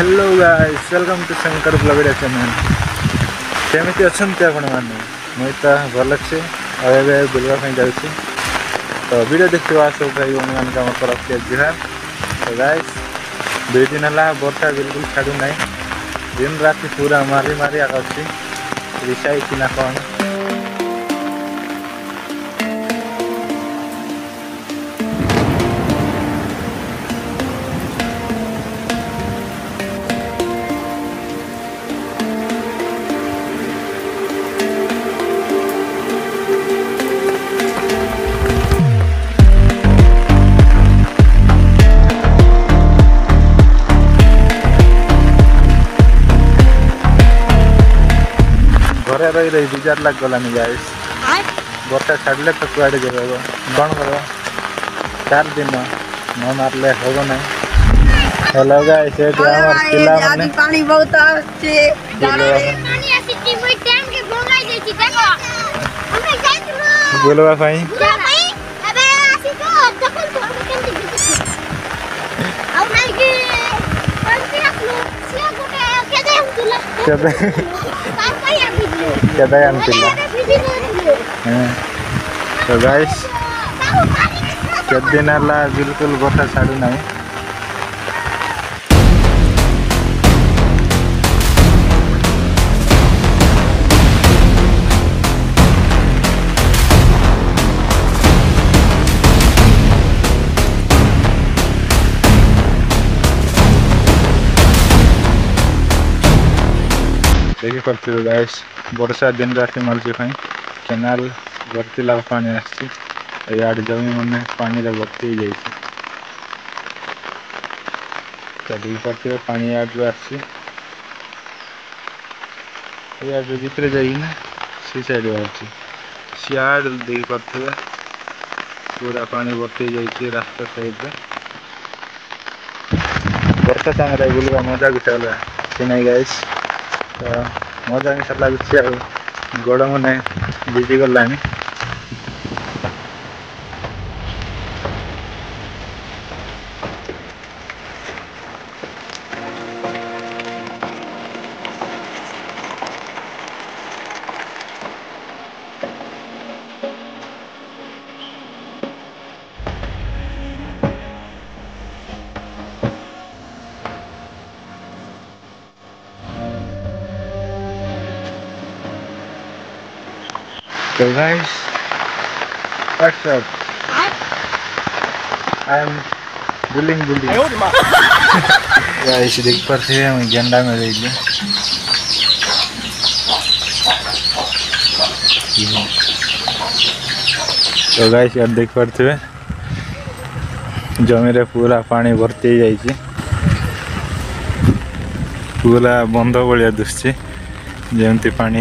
Hello guys, welcome to Shankar Blogia channel. केमिति अछंती आपण माने? मुई तो भल अच्छे और एबे बुलवा जाऊँ तो वीडियो देखा सब भाई बहन मान का तरफ से जुहार। तो गाइस 2 दिन है वर्षा बिल्कुल छाड़ू ना, दिन राति पूरा मारी मारी आगे रिसाई कि ना कौन। घरे रही रही विजार लग गलानी गाइस। वर्षा छाड़ले तो कुआड़े जाब कौन कर 4 दिन न मारले होगा ना। हेलो गाइस, ये हमर किला माने पानी बहुत आछे पानी आसी मोय टैंक के भंगाई देछि देखो हम जाइतलो बोलवा भाई अबे आसी तो देखो तो केमति दिखछि आ नहीं के पंती आपलो सिया गोटे केदे हमतिला केदे पापाई आबिलो केदे हमतिला। तो गाइस केद दिन है बिल्कुल वर्षा छाड़ू ना। देखी पार्थे गाइस, वर्षा दिन राति मर्जी केनाल भर्ती लगा पानी आड़ जमी मैंने पानी भर्ती हो जाए। तो देखी पार्थे पानी आड़ आड़ भितर जाइना सी साइड बाहर सियाड़ देखी पार्थे पूरा पानी भर्ती जाइए रास्ता साइड रे। वर्षा टाइम बुलवा मजा गुटे अलग नहीं गाइस। तो मजा नहीं लगुच गोड़ मैंने भिजी गला। So guys, what's up? I'm bullying. Guys, देख पाते हैं मैं झंडा में रही हूँ। तो गाइस यार देख पाते हैं जमी रे पूरा पानी भर्ती जाइए, पूरा बंध भाया दुसची जमती पानी।